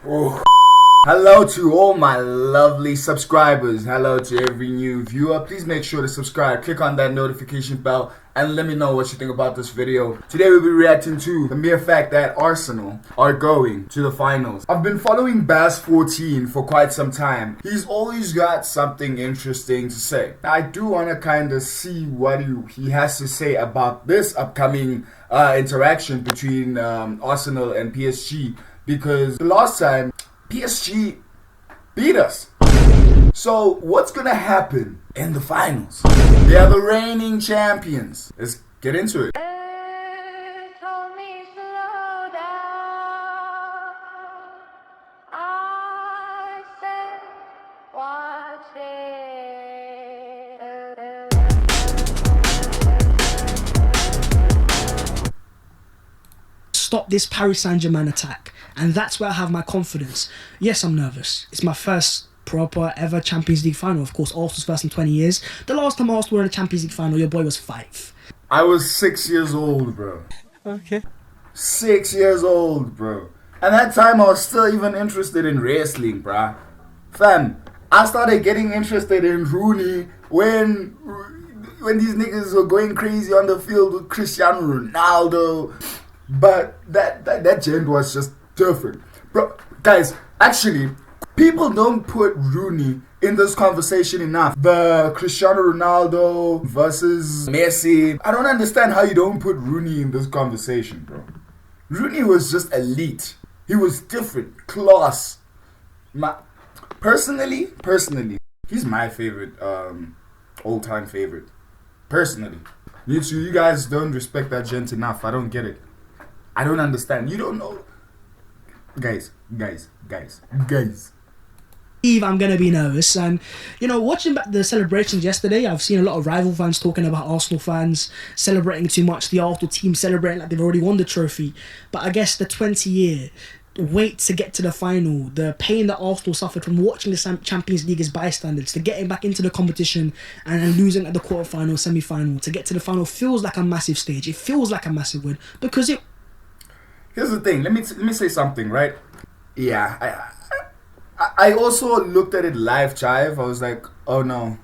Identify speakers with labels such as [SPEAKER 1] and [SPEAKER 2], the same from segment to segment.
[SPEAKER 1] Oh. Hello to all my lovely subscribers. Hello to every new viewer. Please make sure to subscribe. Click on that notification bell and let me know what you think about this video. Today we'll be reacting to the mere fact that Arsenal are going to the finals. I've been following Baz14 for quite some time. He's always got something interesting to say. I do want to kind of see what he has to say about this upcoming interaction between Arsenal and PSG, because the last time PSG beat us. So what's gonna happen in the finals? They are the reigning champions. Let's get into it.
[SPEAKER 2] Stop this Paris Saint-Germain attack, and that's where I have my confidence. Yes, I'm nervous. It's my first proper ever Champions League final. Of course, Arsenal's first in 20 years. The last time Arsenal were in a Champions League final, your boy was 5.
[SPEAKER 1] I was 6 years old, bro.
[SPEAKER 2] Okay.
[SPEAKER 1] 6 years old, bro. And that time I was still even interested in wrestling, bro. Fam, I started getting interested in Rooney when these niggas were going crazy on the field with Cristiano Ronaldo. But that gent was just different. Bro, guys, actually, people don't put Rooney in this conversation enough. The Cristiano Ronaldo versus Messi. I don't understand how you don't put Rooney in this conversation, bro. Rooney was just elite. He was different, class. Personally, he's my favorite, all-time favorite. Personally. You guys don't respect that gent enough. I don't get it. I don't understand. You don't know. Guys.
[SPEAKER 2] I'm gonna be nervous, and watching back the celebrations yesterday, I've seen a lot of rival fans talking about Arsenal fans celebrating too much, the Arsenal team celebrating like they've already won the trophy. But I guess the 20-year wait to get to the final, the pain that Arsenal suffered from watching the Champions League as bystanders, to getting back into the competition and then losing at the quarterfinal, semi-final, to get to the final feels like a massive stage. It feels like a massive win because it.
[SPEAKER 1] Here's the thing. Let me say something, right? Yeah, I also looked at it live, Chive. I was like, oh no.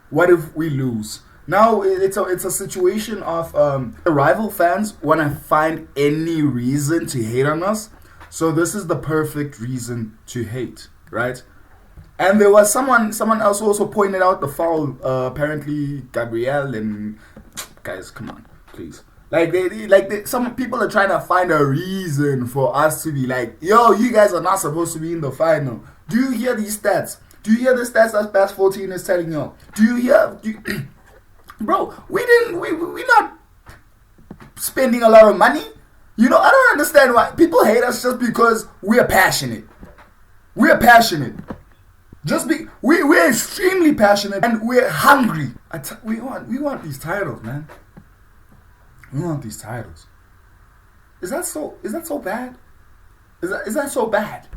[SPEAKER 1] What if we lose? Now it's a situation of the rival fans want to find any reason to hate on us. So this is the perfect reason to hate, right? And there was someone else who also pointed out the foul. Apparently, Gabriel and guys, come on, please. Some people are trying to find a reason for us to be like, yo, you guys are not supposed to be in the final. Do you hear these stats? Do you hear the stats that Baz14 is telling you? Do you hear? Bro, we're not spending a lot of money. I don't understand why people hate us just because we're passionate. We're passionate. We're extremely passionate and we're hungry. We want these titles, man. We want these titles. Is that so bad? Is that so bad?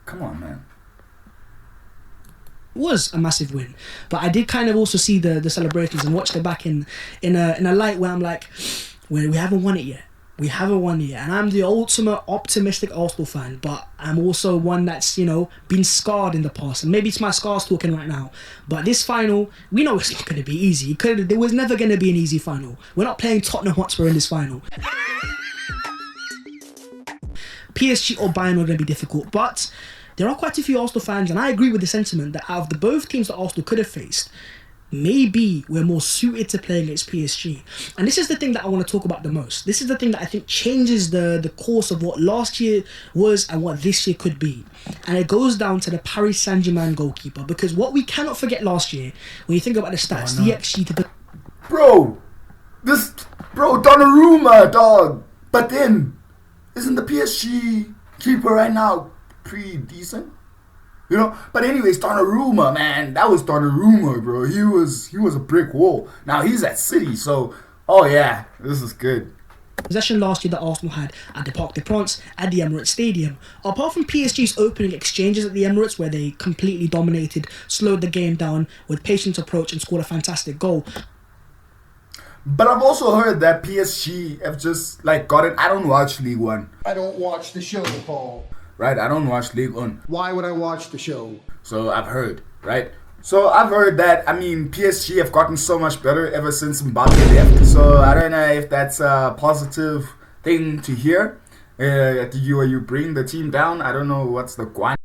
[SPEAKER 1] Come on, man.
[SPEAKER 2] It was a massive win, but I did kind of also see the celebrations and watched it back in a light where I'm like, we haven't won it yet. We haven't won it yet. And I'm the ultimate optimistic Arsenal fan, but I'm also one that's, been scarred in the past. And maybe it's my scars talking right now. But this final, we know it's not going to be easy. There was never going to be an easy final. We're not playing Tottenham Hotspur in this final. PSG or Bayern are going to be difficult. But there are quite a few Arsenal fans, and I agree with the sentiment that out of the both teams that Arsenal could have faced, maybe we're more suited to playing against PSG. And this is the thing that I want to talk about the most. This is the thing that I think changes the course of what last year was and what this year could be. And it goes down to the Paris Saint-Germain goalkeeper. Because what we cannot forget last year, when you think about the stats, the XG to the...
[SPEAKER 1] Bro, Donnarumma, dog. But then, isn't the PSG keeper right now pretty decent? But anyways, Donnarumma, man, that was Donnarumma, bro. He was a brick wall. Now he's at City, so oh yeah, this is good.
[SPEAKER 2] Possession last year that Arsenal had at the Parc des Princes, at the Emirates Stadium. Apart from PSG's opening exchanges at the Emirates, where they completely dominated, slowed the game down with patient approach and scored a fantastic goal.
[SPEAKER 1] But I've also heard that PSG have just like gotten. I don't watch League One.
[SPEAKER 3] I don't watch the show, Paul.
[SPEAKER 1] Right, I don't watch League One.
[SPEAKER 3] Why would I watch the show?
[SPEAKER 1] So I've heard, right? So I've heard that, I mean, PSG have gotten so much better ever since Mbappe left. So I don't know if that's a positive thing to hear. Do you bring the team down? I don't know what's the guan.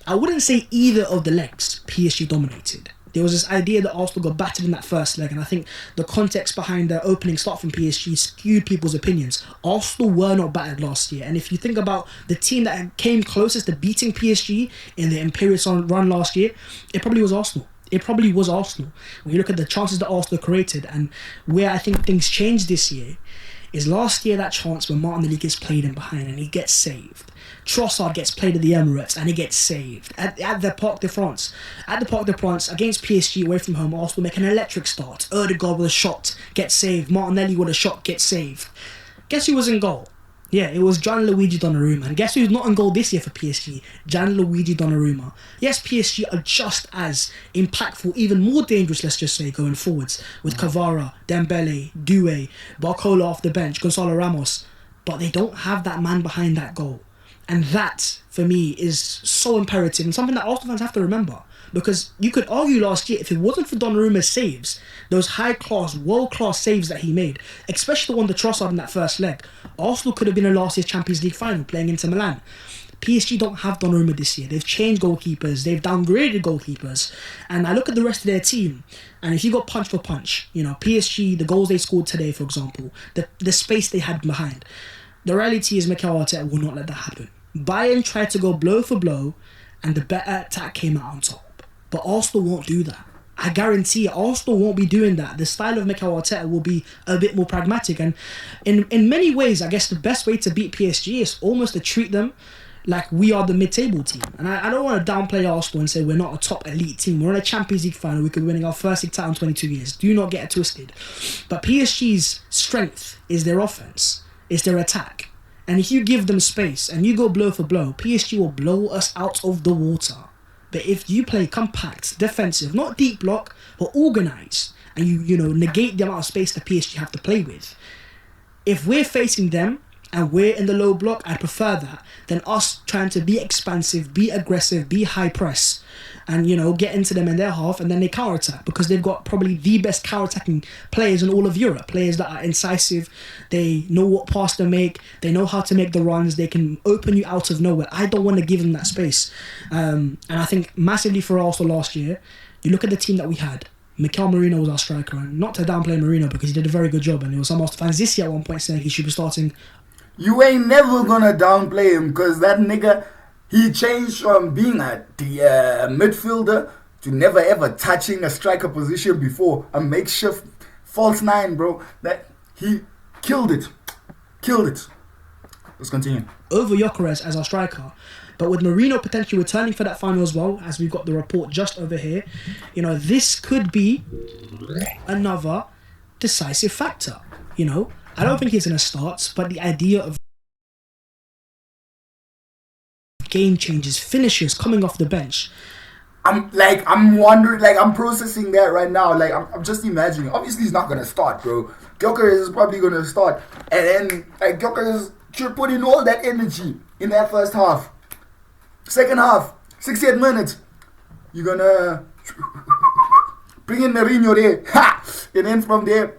[SPEAKER 2] I wouldn't say either of the legs PSG dominated. There was this idea that Arsenal got battered in that first leg, and I think the context behind the opening start from PSG skewed people's opinions. Arsenal were not battered last year, and if you think about the team that came closest to beating PSG in the Imperious run last year, it probably was Arsenal. It probably was Arsenal. When you look at the chances that Arsenal created, and where I think things changed this year, is last year that chance when Martinelli gets played in behind and he gets saved. Trossard gets played at the Emirates and he gets saved. At the Parc de France. At the Parc de France, against PSG away from home, Arsenal make an electric start. Odegaard with a shot, gets saved. Martinelli with a shot, gets saved. Guess who was in goal? Yeah, it was Gianluigi Donnarumma. And guess who's not in goal this year for PSG? Gianluigi Donnarumma. Yes, PSG are just as impactful, even more dangerous, let's just say, going forwards, with Kvara, Dembele, Doué, Barcola off the bench, Gonzalo Ramos. But they don't have that man behind that goal. And that, for me, is so imperative and something that Arsenal fans have to remember. Because you could argue last year, if it wasn't for Donnarumma's saves, those high-class, world-class saves that he made, especially the one to Trossard in that first leg, Arsenal could have been in last year's Champions League final, playing Inter Milan. PSG don't have Donnarumma this year. They've changed goalkeepers. They've downgraded goalkeepers. And I look at the rest of their team, and if you got punch for punch, you know, PSG, the goals they scored today, for example, the space they had behind, the reality is Mikel Arteta will not let that happen. Bayern tried to go blow for blow, and the better attack came out on top. But Arsenal won't do that. I guarantee Arsenal won't be doing that. The style of Mikel Arteta will be a bit more pragmatic. And in many ways, I guess the best way to beat PSG is almost to treat them like we are the mid-table team. And I don't want to downplay Arsenal and say we're not a top elite team. We're in a Champions League final. We could be winning our first league title in 22 years. Do not get it twisted. But PSG's strength is their offense. It's their attack. And if you give them space and you go blow for blow, PSG will blow us out of the water. But if you play compact, defensive, not deep block, but organised, and you negate the amount of space that PSG have to play with, if we're facing them and we're in the low block, I prefer that than us trying to be expansive, be aggressive, be high press, and get into them in their half, and then they counter attack because they've got probably the best counter attacking players in all of Europe. Players that are incisive, they know what pass to make, they know how to make the runs, they can open you out of nowhere. I don't want to give them that space, and I think massively for Arsenal last year, you look at the team that we had. Mikel Merino was our striker, and not to downplay Merino because he did a very good job, and there was some Arsenal fans this year at one point saying he should be starting.
[SPEAKER 1] You ain't never gonna downplay him because that nigga, he changed from being the midfielder to never ever touching a striker position before. A makeshift false nine, bro. That he killed it. Let's continue.
[SPEAKER 2] Over Gyökeres as our striker. But with Merino potentially returning for that final as well, as we've got the report just over here, this could be another decisive factor. I don't think he's going to start, but the idea of game changes, finishes, coming off the bench.
[SPEAKER 1] I'm wondering, I'm processing that right now. I'm just imagining. Obviously, he's not going to start, bro. Gyökeres is probably going to start. And then, Gyökeres should put in all that energy in that first half. Second half, 68 minutes. You're going to bring in Mourinho there. Ha! And then from there,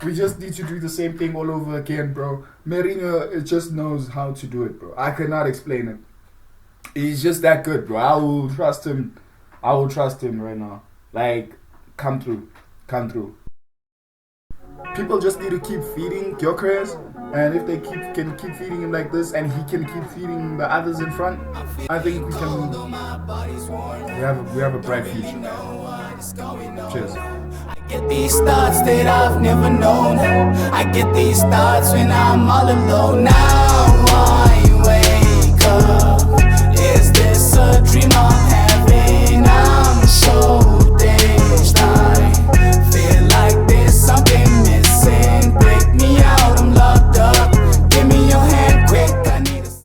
[SPEAKER 1] we just need to do the same thing all over again, bro. Mourinho just knows how to do it, bro. I cannot explain it. He's just that good, bro. I will trust him right now. Come through. People just need to keep feeding Gyökeres, and if they can keep feeding him like this, and he can keep feeding the others in front, I think we have a bright future. Cheers.
[SPEAKER 4] I get these thoughts that I've never known. I get these thoughts when I'm all alone. Now I wake up.